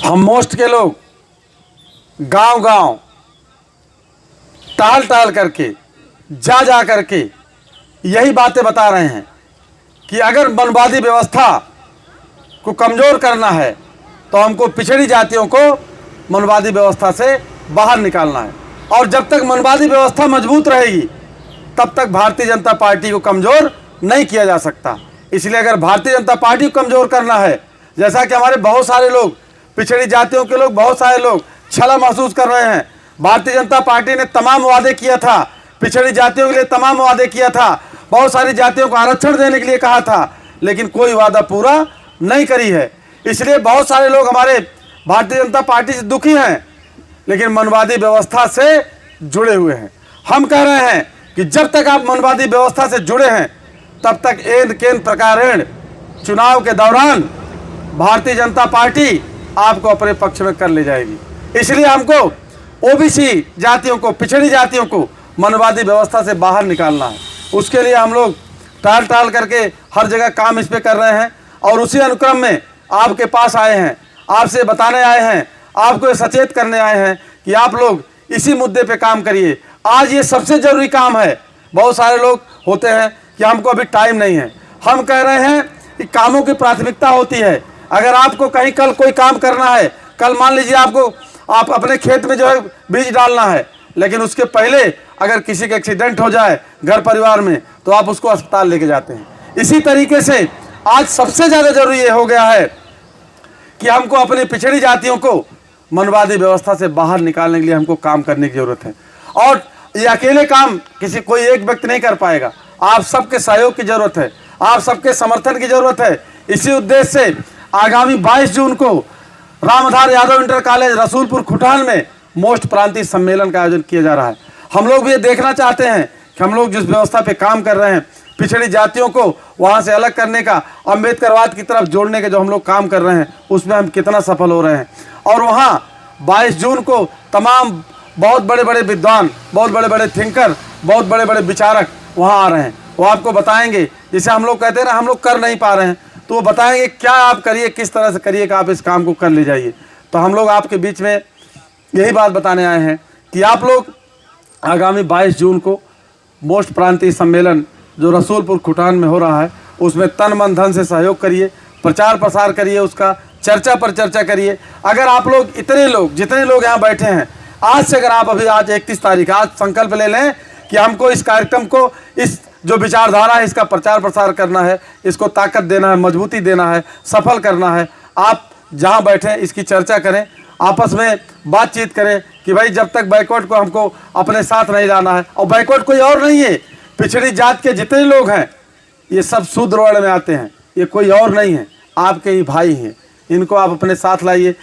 हम मोस्ट के लोग गांव गांव टाल टाल करके जा करके यही बातें बता रहे हैं कि अगर मनवादी व्यवस्था को कमज़ोर करना है तो हमको पिछड़ी जातियों को मनवादी व्यवस्था से बाहर निकालना है। और जब तक मनवादी व्यवस्था मजबूत रहेगी तब तक भारतीय जनता पार्टी को कमज़ोर नहीं किया जा सकता। इसलिए अगर भारतीय जनता पार्टी को कमज़ोर करना है, जैसा कि हमारे बहुत सारे लोग, पिछड़ी जातियों के लोग, बहुत सारे लोग छला महसूस कर रहे हैं। भारतीय जनता पार्टी ने तमाम वादे किया था, पिछड़ी जातियों के लिए तमाम वादे किया था, बहुत सारी जातियों को आरक्षण देने के लिए कहा था, लेकिन कोई वादा पूरा नहीं करी है। इसलिए बहुत सारे लोग हमारे भारतीय जनता पार्टी से दुखी हैं, लेकिन मनवादी व्यवस्था से जुड़े हुए हैं। हम कह रहे हैं कि जब तक आप मनवादी व्यवस्था से जुड़े हैं तब तक एन केन प्रकारेण चुनाव के दौरान भारतीय जनता पार्टी आपको अपने पक्ष में कर ले जाएगी। इसलिए हमको ओबीसी जातियों को, पिछड़ी जातियों को मनवादी व्यवस्था से बाहर निकालना है। उसके लिए हम लोग टाल टाल करके हर जगह काम इस पे कर रहे हैं और उसी अनुक्रम में आपके पास आए हैं, आपसे बताने आए हैं, आपको सचेत करने आए हैं कि आप लोग इसी मुद्दे पे काम करिए। आज ये सबसे ज़रूरी काम है। बहुत सारे लोग होते हैं कि हमको अभी टाइम नहीं है। हम कह रहे हैं कि कामों की प्राथमिकता होती है। अगर आपको कहीं कल कोई काम करना है, कल मान लीजिए आप अपने खेत में जो है बीज डालना है, लेकिन उसके पहले अगर किसी का एक्सीडेंट हो जाए घर परिवार में तो आप उसको अस्पताल लेके जाते हैं। इसी तरीके से आज सबसे ज़्यादा जरूरी ये हो गया है कि हमको अपनी पिछड़ी जातियों को मनवादी व्यवस्था से बाहर निकालने के लिए हमको काम करने की ज़रूरत है। और ये अकेले काम कोई एक व्यक्ति नहीं कर पाएगा। आप सबके सहयोग की ज़रूरत है, आप सबके समर्थन की ज़रूरत है। इसी उद्देश्य से आगामी 22 जून को रामधार यादव इंटर कॉलेज रसूलपुर खुटान में मोस्ट प्रांतीय सम्मेलन का आयोजन किया जा रहा है। हम लोग भी ये देखना चाहते हैं कि हम लोग जिस व्यवस्था पे काम कर रहे हैं, पिछड़ी जातियों को वहाँ से अलग करने का, अम्बेडकरवाद की तरफ जोड़ने के जो हम लोग काम कर रहे हैं, उसमें हम कितना सफल हो रहे हैं। और वहाँ 22 जून को तमाम बहुत बड़े बड़े विद्वान, बहुत बड़े बड़े थिंकर, बहुत बड़े बड़े विचारक वहाँ आ रहे हैं। वो आपको बताएंगे, जैसे हम लोग कहते हैं ना हम लोग कर नहीं पा रहे हैं, तो वो बताएंगे क्या आप करिए, किस तरह से करिए कि आप इस काम को कर ले जाइए। तो हम लोग आपके बीच में यही बात बताने आए हैं कि आप लोग आगामी 22 जून को मोस्ट प्रांतीय सम्मेलन जो रसूलपुर खुटान में हो रहा है, उसमें तन मन धन से सहयोग करिए, प्रचार प्रसार करिए, उसका चर्चा पर चर्चा करिए। अगर आप लोग इतने लोग, जितने लोग यहाँ बैठे हैं, आज से अगर आप अभी आज 31 तारीख आज संकल्प ले लें कि हमको इस कार्यक्रम को, इस जो विचारधारा है इसका प्रचार प्रसार करना है, इसको ताकत देना है, मजबूती देना है, सफल करना है। आप जहाँ बैठे इसकी चर्चा करें, आपस में बातचीत करें कि भाई जब तक बैकवर्ड को हमको अपने साथ नहीं लाना है, और बैकवर्ड कोई और नहीं है, पिछड़ी जात के जितने लोग हैं ये सब शूद्र वर्ण में आते हैं, ये कोई और नहीं है, आपके ही भाई हैं। इनको आप अपने साथ लाइए।